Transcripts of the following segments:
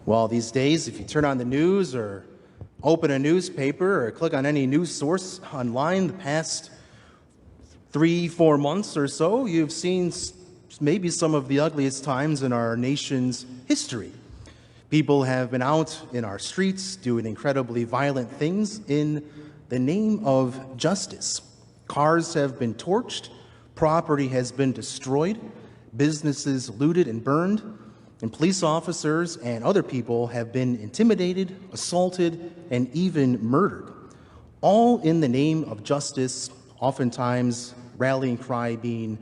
Well, these days, if you turn on the news or open a newspaper or click on any news source online the past 3-4 months or so, you've seen maybe some of the ugliest times in our nation's history. People have been out in our streets doing incredibly violent things in the name of justice. Cars have been torched, property has been destroyed, businesses looted and burned, and police officers and other people have been intimidated, assaulted, and even murdered, all in the name of justice, oftentimes rallying cry being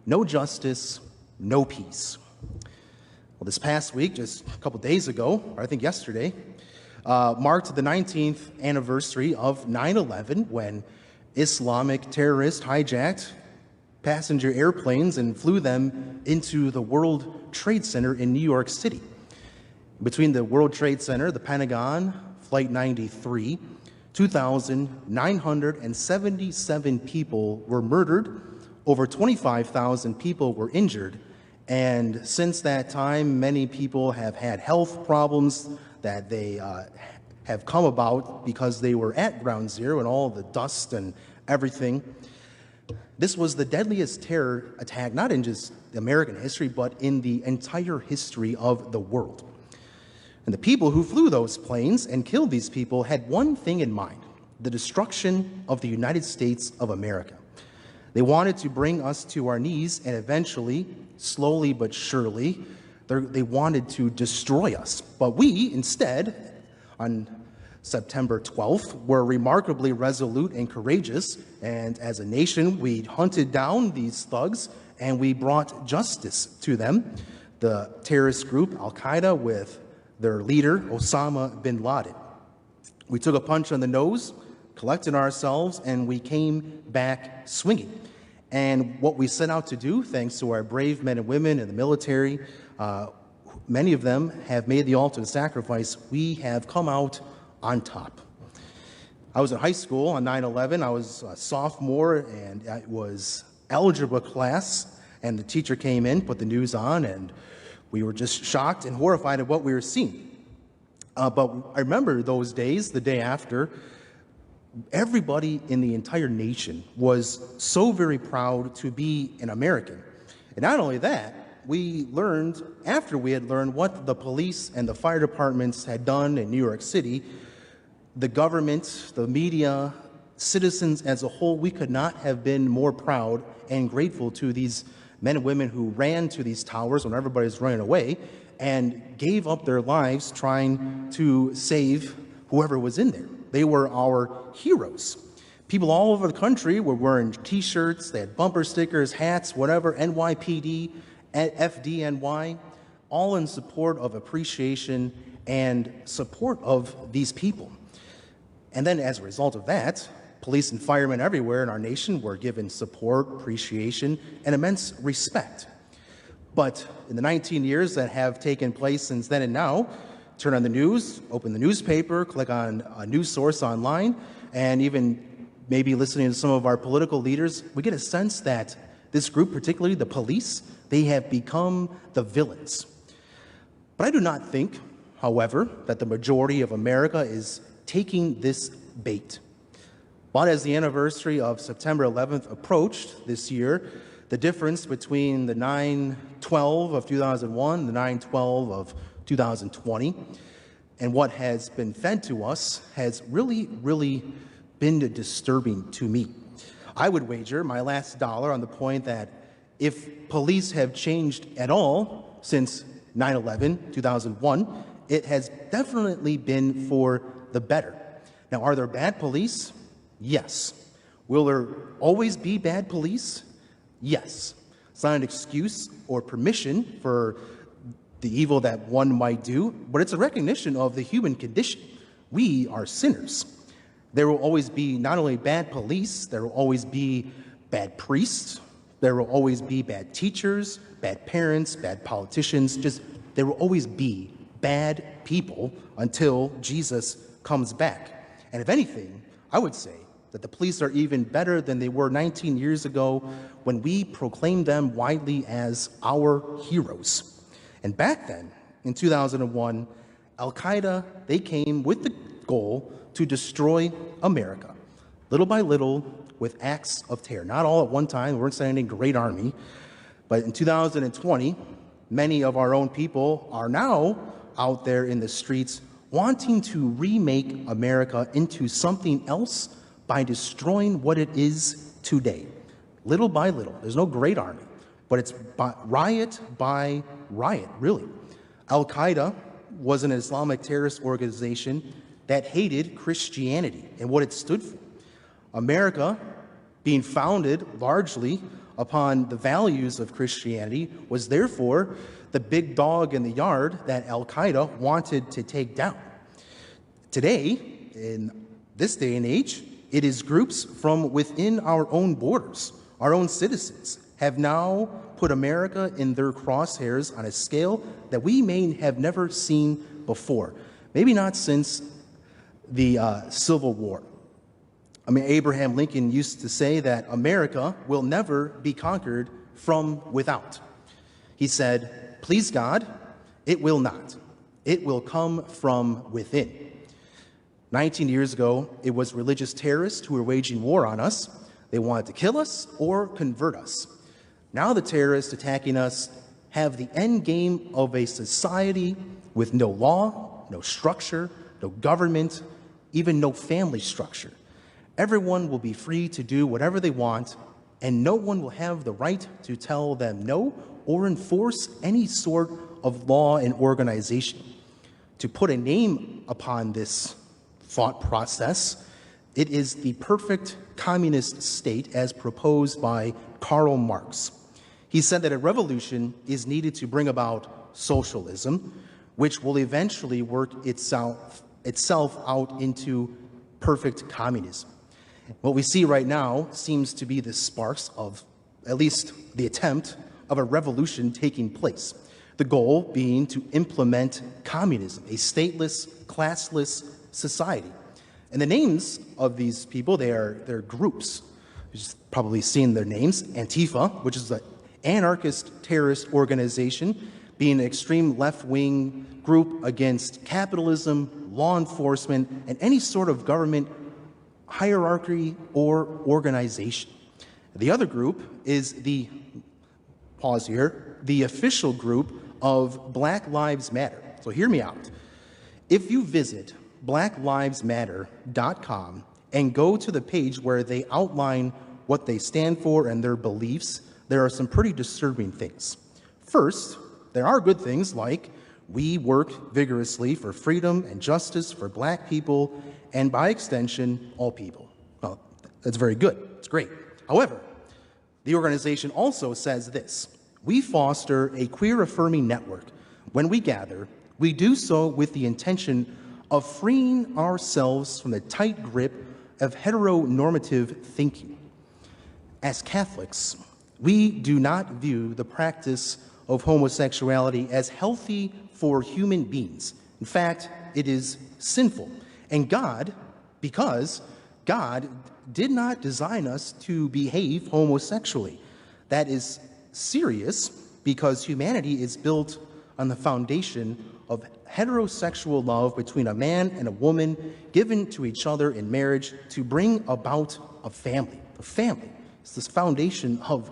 no justice, no peace. Well, this past week, just a couple days ago, or I think yesterday, marked the 19th anniversary of 9/11, when Islamic terrorists hijacked passenger airplanes and flew them into the World Trade Center in New York City. Between the World Trade Center, the Pentagon, Flight 93, 2,977 people were murdered, over 25,000 people were injured, and since that time, many people have had health problems that they have come about because they were at Ground Zero and all the dust and everything. This was the deadliest terror attack, not in just American history, but in the entire history of the world. And the people who flew those planes and killed these people had one thing in mind: the destruction of the United States of America. They wanted to bring us to our knees, and eventually, slowly but surely, they wanted to destroy us. But we, instead, on September 12th, were remarkably resolute and courageous, and as a nation, we hunted down these thugs and we brought justice to them. The terrorist group Al-Qaeda with their leader, Osama bin Laden. We took a punch on the nose, collected ourselves, and we came back swinging. And what we set out to do, thanks to our brave men and women in the military, many of them have made the ultimate sacrifice. We have come out on top. I was in high school on 9/11. I was a sophomore, and it was algebra class, and the teacher came in, put the news on, and we were just shocked and horrified at what we were seeing. But I remember those days, the day after, everybody in the entire nation was so very proud to be an American. And not only that, we learned, after we had learned what the police and the fire departments had done in New York City, the government, the media, citizens as a whole, we could not have been more proud and grateful to these men and women who ran to these towers when everybody was running away and gave up their lives trying to save whoever was in there. They were our heroes. People all over the country were wearing t-shirts, they had bumper stickers, hats, whatever, NYPD, FDNY, all in support of appreciation and support of these people. And then as a result of that, police and firemen everywhere in our nation were given support, appreciation, and immense respect. But in the 19 years that have taken place since then and now, turn on the news, open the newspaper, click on a news source online, and even maybe listening to some of our political leaders, we get a sense that this group, particularly the police, they have become the villains. But I do not think, however, that the majority of America is taking this bait. But as the anniversary of September 11th approached this year, the difference between the 9/12 of 2001, the 9/12 of 2020, and what has been fed to us has really been disturbing to me. I would wager my last dollar on the point that if police have changed at all since 9/11, 2001, it has definitely been for the better. Now, are there bad police? Yes. Will there always be bad police? Yes. It's not an excuse or permission for the evil that one might do, but it's a recognition of the human condition. We are sinners. There will always be not only bad police, there will always be bad priests, there will always be bad teachers, bad parents, bad politicians, there will always be bad people until Jesus comes back. And if anything, I would say that the police are even better than they were 19 years ago when we proclaimed them widely as our heroes. And back then, in 2001, Al-Qaeda, they came with the goal to destroy America, little by little, with acts of terror. Not all at one time. We weren't sending a great army. But in 2020, many of our own people are now out there in the streets wanting to remake America into something else by destroying what it is today, little by little. There's no great army, but it's riot by riot, really. Al-Qaeda was an Islamic terrorist organization that hated Christianity and what it stood for. America, being founded largely upon the values of Christianity, was therefore the big dog in the yard that Al-Qaeda wanted to take down. Today, in this day and age, it is groups from within our own borders, our own citizens, have now put America in their crosshairs on a scale that we may have never seen before, maybe not since the Civil War. I mean, Abraham Lincoln used to say that America will never be conquered from without. He said, please God, it will not. It will come from within. 19 years ago, it was religious terrorists who were waging war on us. They wanted to kill us or convert us. Now the terrorists attacking us have the end game of a society with no law, no structure, no government, even no family structure. Everyone will be free to do whatever they want, and no one will have the right to tell them no or enforce any sort of law and organization. To put a name upon this thought process, it is the perfect communist state as proposed by Karl Marx. He said that a revolution is needed to bring about socialism, which will eventually work itself out into perfect communism. What we see right now seems to be the sparks of, at least the attempt, of a revolution taking place. The goal being to implement communism, a stateless, classless society. And the names of these people, they're groups. You've probably seen their names. Antifa, which is an anarchist terrorist organization, being an extreme left-wing group against capitalism, law enforcement, and any sort of government hierarchy or organization. The other group is the, pause here, the official group of Black Lives Matter. So hear me out. If you visit blacklivesmatter.com and go to the page where they outline what they stand for and their beliefs, there are some pretty disturbing things. First, there are good things like we work vigorously for freedom and justice for Black people and, by extension, all people. Well, that's very good. It's great. However, the organization also says this: we foster a queer-affirming network. When we gather, we do so with the intention of freeing ourselves from the tight grip of heteronormative thinking. As Catholics, we do not view the practice of homosexuality as healthy for human beings. In fact, it is sinful. And because God did not design us to behave homosexually. That is serious because humanity is built on the foundation of heterosexual love between a man and a woman given to each other in marriage to bring about a family. A family is this foundation of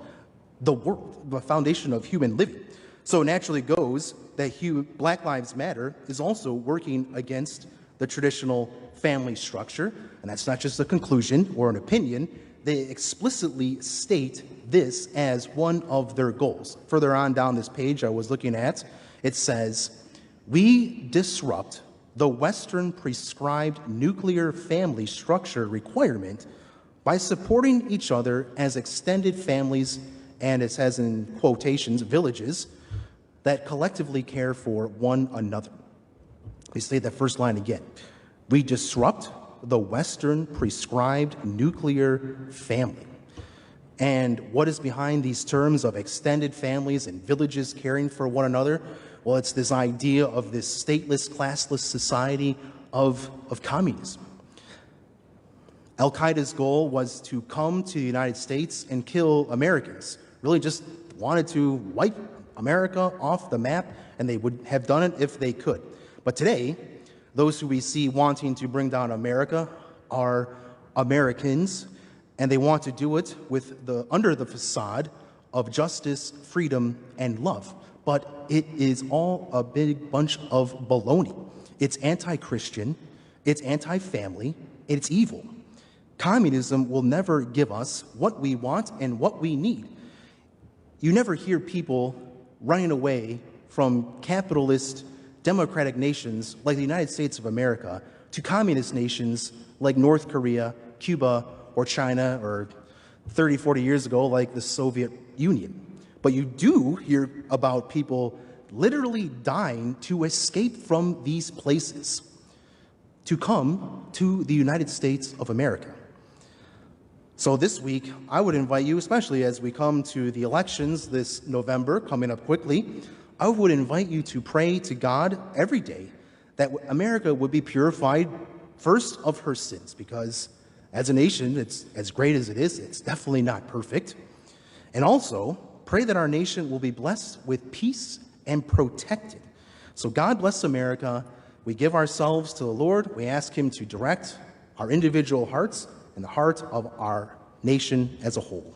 the world, the foundation of human living. So it naturally goes that Black Lives Matter is also working against the traditional family structure, and that's not just a conclusion or an opinion. They explicitly state this as one of their goals. Further on down this page I was looking at, it says, we disrupt the Western prescribed nuclear family structure requirement by supporting each other as extended families, and it says in quotations, villages, that collectively care for one another. Let me say that first line again. We disrupt the Western prescribed nuclear family. And what is behind these terms of extended families and villages caring for one another? Well, it's this idea of this stateless, classless society of communism. Al-Qaeda's goal was to come to the United States and kill Americans. Really just wanted to wipe America off the map, and they would have done it if they could. But today, those who we see wanting to bring down America are Americans, and they want to do it under the facade of justice, freedom, and love. But it is all a big bunch of baloney. It's anti-Christian, it's anti-family, it's evil. Communism will never give us what we want and what we need. You never hear people running away from capitalist, democratic nations like the United States of America to communist nations like North Korea, Cuba, or China, or 30, 40 years ago, like the Soviet Union. But you do hear about people literally dying to escape from these places, to come to the United States of America. So this week, I would invite you, especially as we come to the elections this November, coming up quickly, I would invite you to pray to God every day that America would be purified first of her sins, because as a nation, it's as great as it is, it's definitely not perfect. And also, pray that our nation will be blessed with peace and protected. So God bless America. We give ourselves to the Lord. We ask him to direct our individual hearts and the heart of our nation as a whole.